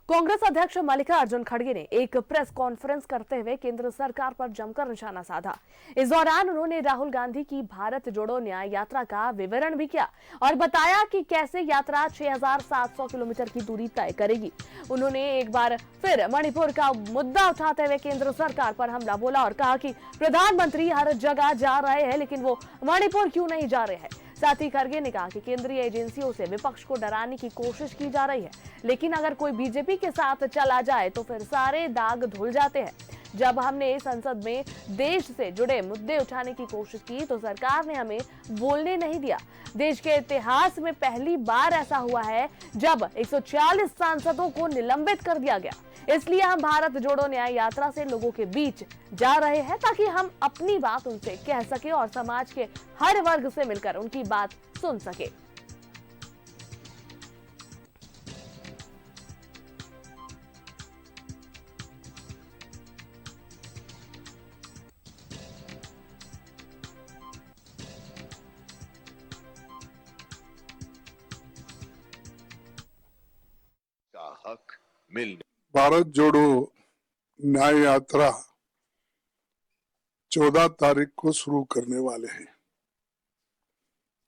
कांग्रेस अध्यक्ष मल्लिकार्जुन खड़गे ने एक प्रेस कॉन्फ्रेंस करते हुए केंद्र सरकार पर जमकर निशाना साधा। इस दौरान उन्होंने राहुल गांधी की भारत जोड़ो न्याय यात्रा का विवरण भी किया और बताया कि कैसे यात्रा 6,700 किलोमीटर की दूरी तय करेगी। उन्होंने एक बार फिर मणिपुर का मुद्दा उठाते हुए केंद्र सरकार पर हमला बोला और कहा कि प्रधानमंत्री हर जगह जा रहे हैं, लेकिन वो मणिपुर क्यों नहीं जा रहे हैं। साथ ही खड़गे ने कहा कि केंद्रीय एजेंसियों से विपक्ष को डराने की कोशिश की जा रही है, लेकिन अगर कोई बीजेपी के साथ चला जाए तो फिर सारे दाग धुल जाते हैं। जब हमने संसद में देश से जुड़े मुद्दे उठाने की कोशिश की तो सरकार ने हमें बोलने नहीं दिया। देश के इतिहास में पहली बार ऐसा हुआ है जब 140 सांसदों को निलंबित कर दिया गया। इसलिए हम भारत जोड़ो न्याय यात्रा से लोगों के बीच जा रहे हैं ताकि हम अपनी बात उनसे कह सके और समाज के हर वर्ग से मिलकर उनकी बात सुन सके। का हक मिल भारत जोड़ो न्याय यात्रा 14 तारीख को शुरू करने वाले हैं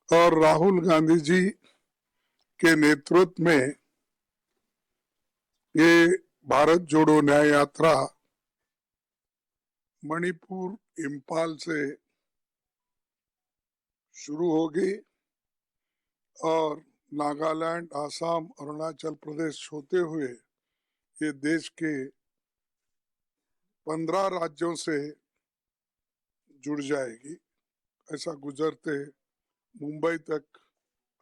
और राहुल गांधी जी के नेतृत्व में ये भारत जोड़ो न्याय यात्रा मणिपुर इंफाल से शुरू होगी और नागालैंड, आसाम, अरुणाचल प्रदेश होते हुए ये देश के 15 राज्यों से जुड़ जाएगी। ऐसा गुजरते मुंबई तक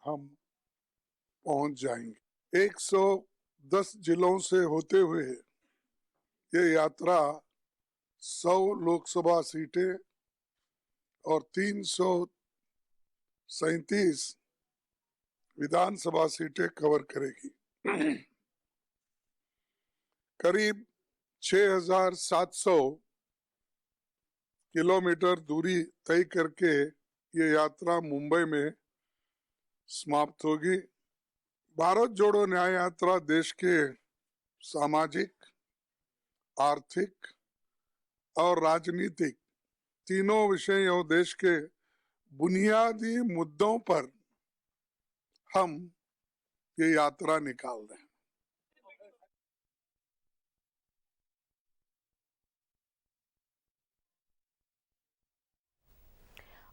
हम पहुंच जाएंगे। 110 जिलों से होते हुए ये यात्रा 100 लोकसभा सीटें और 337 विधानसभा सीटें कवर करेगी। करीब 6,700 किलोमीटर दूरी तय करके ये यात्रा मुंबई में समाप्त होगी। भारत जोड़ो न्याय यात्रा देश के सामाजिक, आर्थिक और राजनीतिक तीनों विषयों देश के बुनियादी मुद्दों पर हम ये यात्रा निकाल रहे हैं।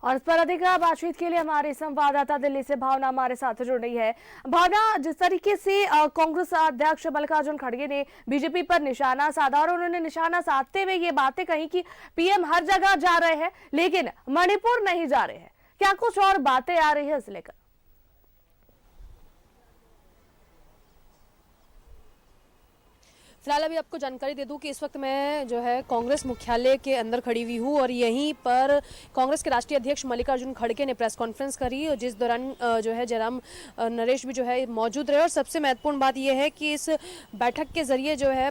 और इस पर अधिक बातचीत के लिए हमारे संवाददाता दिल्ली से भावना हमारे साथ जुड़ रही है। भावना, जिस तरीके से कांग्रेस अध्यक्ष मल्लिकार्जुन खड़गे ने बीजेपी पर निशाना साधा और उन्होंने निशाना साधते हुए ये बातें कही कि पीएम हर जगह जा रहे हैं लेकिन मणिपुर नहीं जा रहे हैं, क्या कुछ और बातें आ रही है इस लेकर? फिलहाल अभी आपको जानकारी दे दूं कि इस वक्त मैं जो है कांग्रेस मुख्यालय के अंदर खड़ी हुई हूं और यहीं पर कांग्रेस के राष्ट्रीय अध्यक्ष मल्लिकार्जुन खड़गे ने प्रेस कॉन्फ्रेंस करी और जिस दौरान जो है जयराम नरेश भी जो है मौजूद रहे। और सबसे महत्वपूर्ण बात यह है कि इस बैठक के जरिए जो है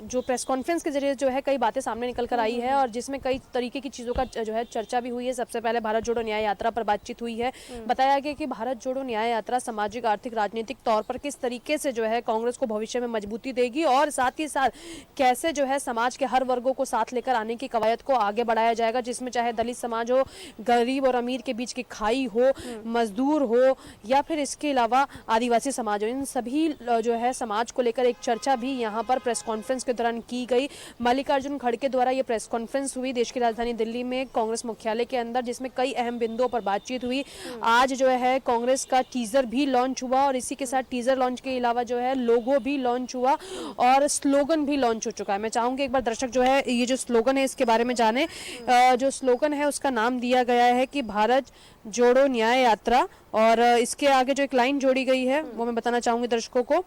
जो प्रेस कॉन्फ्रेंस के जरिए जो है कई बातें सामने निकल कर आई है और जिसमें कई तरीके की चीज़ों का जो है चर्चा भी हुई है। सबसे पहले भारत जोड़ो न्याय यात्रा पर बातचीत हुई है। बताया गया कि भारत जोड़ो न्याय यात्रा सामाजिक, आर्थिक, राजनीतिक तौर पर किस तरीके से जो है कांग्रेस को भविष्य में मजबूती देगी और साथ ही साथ कैसे जो है समाज के हर वर्गों को साथ लेकर आने की कवायद को आगे बढ़ाया जाएगा, जिसमें चाहे दलित समाज हो, गरीब और अमीर के बीच की खाई हो, मजदूर हो या फिर इसके अलावा आदिवासी समाज हो, इन सभी जो है समाज को लेकर एक चर्चा भी यहाँ पर प्रेस कॉन्फ्रेंस के दौरान की गई। मल्लिकार्जुन खड़गे द्वारा ये प्रेस कॉन्फ्रेंस हुई देश की राजधानी दिल्ली में कांग्रेस मुख्यालय के अंदर, जिसमें कई अहम बिंदुओं पर बातचीत हुई। आज जो है कांग्रेस का टीजर भी लॉन्च हुआ और इसी के साथ टीजर लॉन्च के अलावा जो है लोगो भी लॉन्च हुआ और स्लोगन भी लॉन्च हो चुका है। मैं चाहूंगी एक बार दर्शक जो है ये जो स्लोगन है इसके बारे में जाने। जो स्लोगन है उसका नाम दिया गया है कि भारत जोड़ो न्याय यात्रा और इसके आगे जो एक लाइन जोड़ी गई है वो मैं बताना चाहूंगी दर्शकों को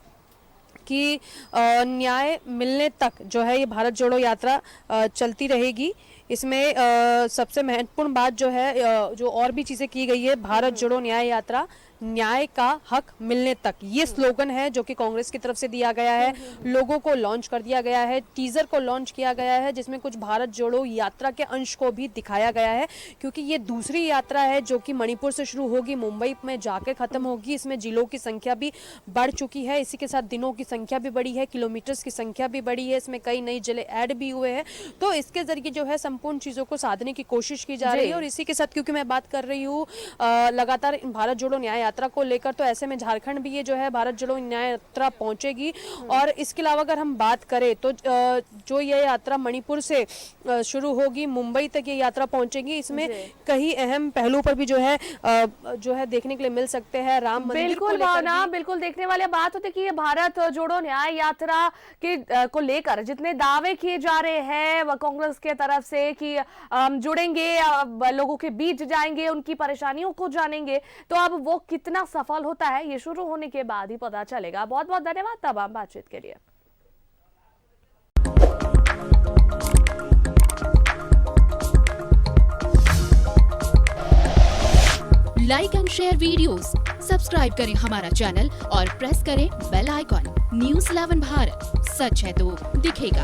कि न्याय मिलने तक जो है ये भारत जोड़ो यात्रा चलती रहेगी। इसमें सबसे महत्वपूर्ण बात जो है जो और भी चीज़ें की गई है, भारत जोड़ो न्याय यात्रा न्याय का हक मिलने तक, ये स्लोगन है जो कि कांग्रेस की तरफ से दिया गया है। लोगों को लॉन्च कर दिया गया है, टीजर को लॉन्च किया गया है जिसमें कुछ भारत जोड़ो यात्रा के अंश को भी दिखाया गया है, क्योंकि ये दूसरी यात्रा है जो कि मणिपुर से शुरू होगी, मुंबई में जाकर खत्म होगी। इसमें जिलों की संख्या भी बढ़ चुकी है, इसी के साथ दिनों की संख्या भी बढ़ी है, किलोमीटर्स की संख्या भी बढ़ी है, इसमें कई नई जिले ऐड भी हुए हैं। तो इसके जरिए जो है संपूर्ण चीजों को साधने की कोशिश की जा रही है। और इसी के साथ क्योंकि मैं बात कर रही हूँ लगातार भारत जोड़ो न्याय यात्रा को लेकर, तो ऐसे में झारखंड भी ये जो है भारत जोड़ो न्याय यात्रा पहुंचेगी। और इसके अलावा अगर हम बात करें तो जो ये यात्रा मणिपुर से शुरू होगी, मुंबई तक ये यात्रा पहुंचेगी। इसमें कई अहम पहलू पर भी जो है देखने के लिए मिल सकते हैं। राम मंदिर बिल्कुल भावना, बिल्कुल देखने वाली बात होती है कि ये भारत जोड़ो न्याय यात्रा के को लेकर जितने दावे किए जा रहे हैं कांग्रेस के तरफ से कि जुड़ेंगे, लोगों के बीच जाएंगे, उनकी परेशानियों को जानेंगे, तो अब वो कितना सफल होता है ये शुरू होने के बाद ही पता चलेगा। बहुत बहुत धन्यवाद तमाम बातचीत के लिए। Like and share videos, subscribe करें हमारा चैनल और प्रेस करें बेल आइकॉन। न्यूज़ 11 भारत, सच है तो दिखेगा।